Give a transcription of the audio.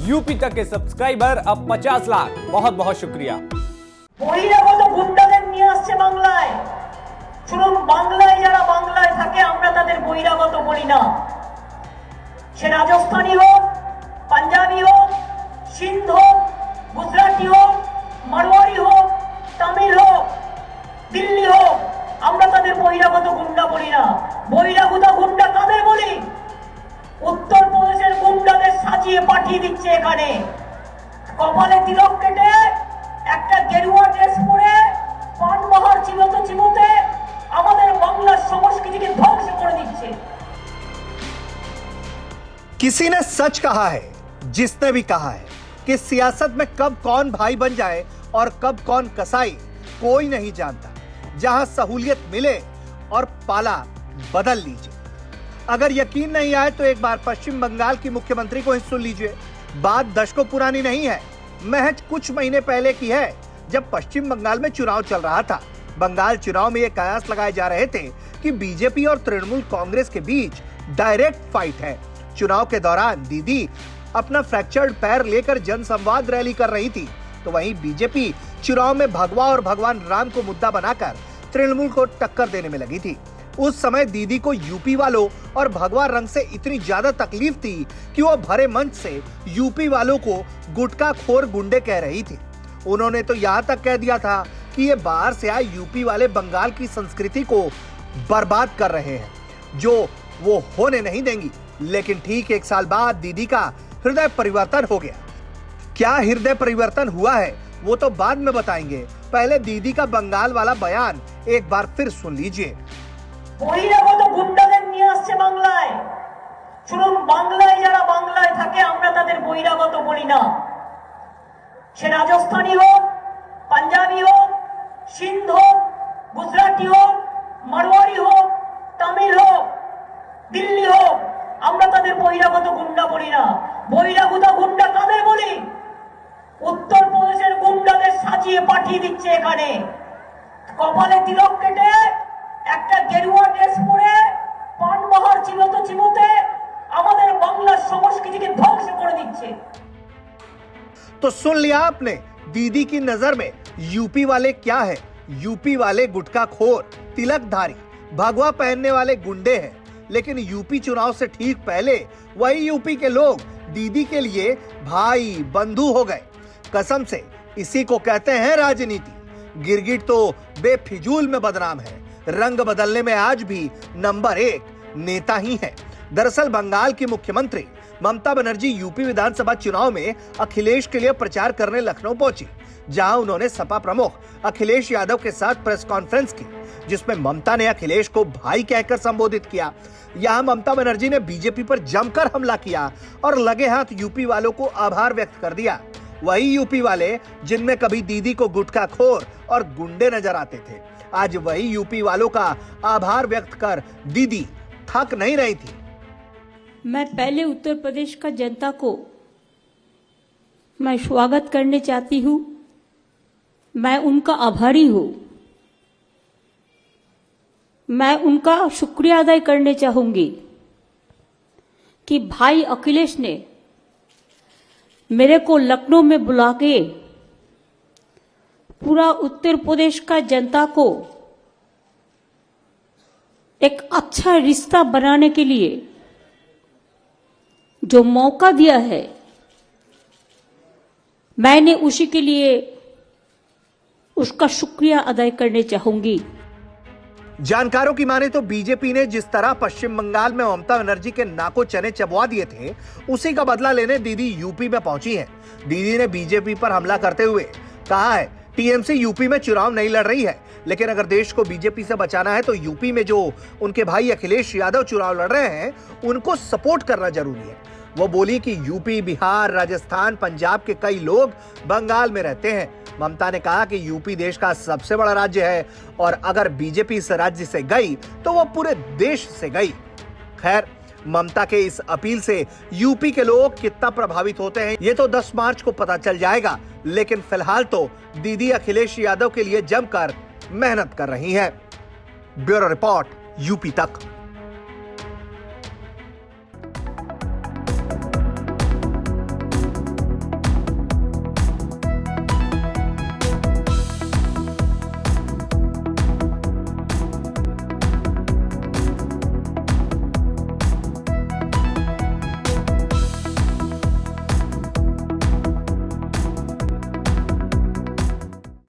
UP तक के subscriber अब 50 लाख। बहुत बहुत शुक्रिया। বহিরাগত গুন্ডাদের নিয়ে আসছে বাংলায়। শুনুন, বাংলায় যারা বাংলায় থাকে আমরা তাদের বহিরাগত বলি না। সে রাজস্থানী হোক, পাঞ্জাবি হোক, সিন্ধ হোক, গুজরাটি হোক, মারওয়ারি হোক, তামিল হোক, দিল্লি হোক, আমরা তাদের বহিরাগত গুন্ডা বলি না। বহিরাগত গুন্ডা কাদের বলি? উত্তরপ্রদেশের গুন্ডাদের সাজিয়ে পাঠিয়ে দিচ্ছে এখানে, কপালে তিলক কেটে একটা গেরুয়া ড্রেস পরে পান বাহার চিবোতে চিবোতে আমাদের বাংলার সংস্কৃতিকে ধ্বংস করে দিচ্ছে। किसी ने सच कहा है, जिसने भी कहा है कि सियासत में कब कौन भाई बन जाए और कब कौन कसाई कोई नहीं जानता। जहां सहूलियत मिले और पाला बदल लीजिए। अगर यकीन नहीं आए तो एक बार पश्चिम बंगाल की मुख्यमंत्री को ही सुन लीजिए। बात दशकों पुरानी नहीं है, महज कुछ महीने पहले की है, जब पश्चिम बंगाल में चुनाव चल रहा था। बंगाल चुनाव में ये कयास लगाए जा रहे थे कि बीजेपी और तृणमूल कांग्रेस के बीच डायरेक्ट फाइट है। चुनाव के दौरान दीदी अपना फ्रैक्चर्ड पैर लेकर जनसंवाद रैली कर रही थी, तो वहीं बीजेपी चुनाव में भगवा और भगवान राम को मुद्दा बनाकर तृणमूल को टक्कर देने में लगी थी। उस समय दीदी को यूपी वालों और भगवा रंग से इतनी ज्यादा तकलीफ थी कि वो भरे मंच से यूपी वालों को गुटखा खोर गुंडे कह रही थी। उन्होंने तो यहाँ तक कह दिया था कि ये बाहर से आए यूपी वाले बंगाल की संस्कृति को बर्बाद कर रहे हैं, जो वो होने नहीं देंगी। लेकिन ठीक 1 साल बाद दीदी का हृदय परिवर्तन हो गया। क्या हृदय परिवर्तन हुआ है वो तो बाद में बताएंगे, पहले दीदी का बंगाल वाला बयान एक बार फिर सुन लीजिए। বহিরাগত গুন্ডাদের নিয়ে আসছে বাংলায়। শুনুন, বাংলায় যারা বাংলায় থাকে আমরা তাদের বহিরাগত বলি না। সে রাজস্থানী হোক, পাঞ্জাবি হোক, সিন্ধ হোক, গুজরাটি হোক, মারওয়ারি হোক, তামিল হোক, দিল্লি হোক, আমরা তাদের বহিরাগত গুন্ডা বলি না। বহিরাগত গুন্ডা কাদের বলি? উত্তরপ্রদেশের গুন্ডাদের সাজিয়ে পাঠিয়ে দিচ্ছে এখানে, কপালে তিলক কেটে একটা গেরুয়া ড্রেস পরে পান বাহার চিবোতে চিবোতে আমাদের বাংলার সংস্কৃতিকে ধ্বংস করে দিচ্ছে। तो सुन लिया आपने, दीदी की नजर में यूपी वाले क्या है? यूपी वाले गुटखा खोर, तिलकधारी, भगवा पहनने वाले गुंडे हैं। लेकिन यूपी चुनाव से ठीक पहले वही यूपी के लोग दीदी के लिए भाई बंधु हो गए। कसम से इसी को कहते हैं राजनीति। गिरगिट तो बेफिजूल में बदनाम है, रंग बदलने में आज भी नंबर 1 नेता ही है। दरअसल बंगाल की मुख्यमंत्री ममता बनर्जी यूपी विधानसभा चुनाव में अखिलेश के लिए प्रचार करने लखनऊ पहुंची, जहां उन्होंने सपा प्रमुख अखिलेश यादव के साथ प्रेस कॉन्फ्रेंस की, जिसमें ममता ने अखिलेश को भाई कहकर संबोधित किया। यहां ममता बनर्जी ने बीजेपी पर जमकर हमला किया और लगे हाथ यूपी वालों को आभार व्यक्त कर दिया। वही यूपी वाले जिनमें कभी दीदी को गुटखा खोर और गुंडे नजर आते थे, आज वही यूपी वालों का आभार व्यक्त कर दीदी थक नहीं रही थी। मैं पहले उत्तर प्रदेश का जनता को मैं स्वागत करने चाहती हूं। मैं उनका आभारी हूं। मैं उनका शुक्रिया अदा करने चाहूंगी कि भाई अखिलेश ने मेरे को लखनऊ में बुला के पूरा उत्तर प्रदेश का जनता को एक अच्छा रिश्ता बनाने के लिए जो मौका दिया है, मैंने उसी के लिए उसका शुक्रिया अदा करने चाहूंगी। जानकारों की माने तो बीजेपी ने जिस तरह पश्चिम बंगाल में ममता बनर्जी के नाको चने चबवा दिए थे, उसी का बदला लेने दीदी यूपी में पहुंची हैं। दीदी ने बीजेपी पर हमला करते हुए कहा है, टीएमसी यूपी में चुनाव नहीं लड़ रही है, लेकिन अगर देश को बीजेपी से बचाना है तो यूपी में जो उनके भाई अखिलेश यादव चुनाव लड़ रहे हैं उनको सपोर्ट करना जरूरी है। वो बोली कि यूपी, बिहार, राजस्थान, पंजाब के कई लोग बंगाल में रहते हैं। ममता ने कहा कि यूपी देश का सबसे बड़ा राज्य है और अगर बीजेपी इस राज्य से गई तो वो पूरे देश से गई। खैर, ममता के इस अपील से यूपी के लोग कितना प्रभावित होते हैं ये तो 10 मार्च को पता चल जाएगा, लेकिन फिलहाल तो दीदी अखिलेश यादव के लिए जमकर मेहनत कर रही हैं। ब्यूरो रिपोर्ट, यूपी तक।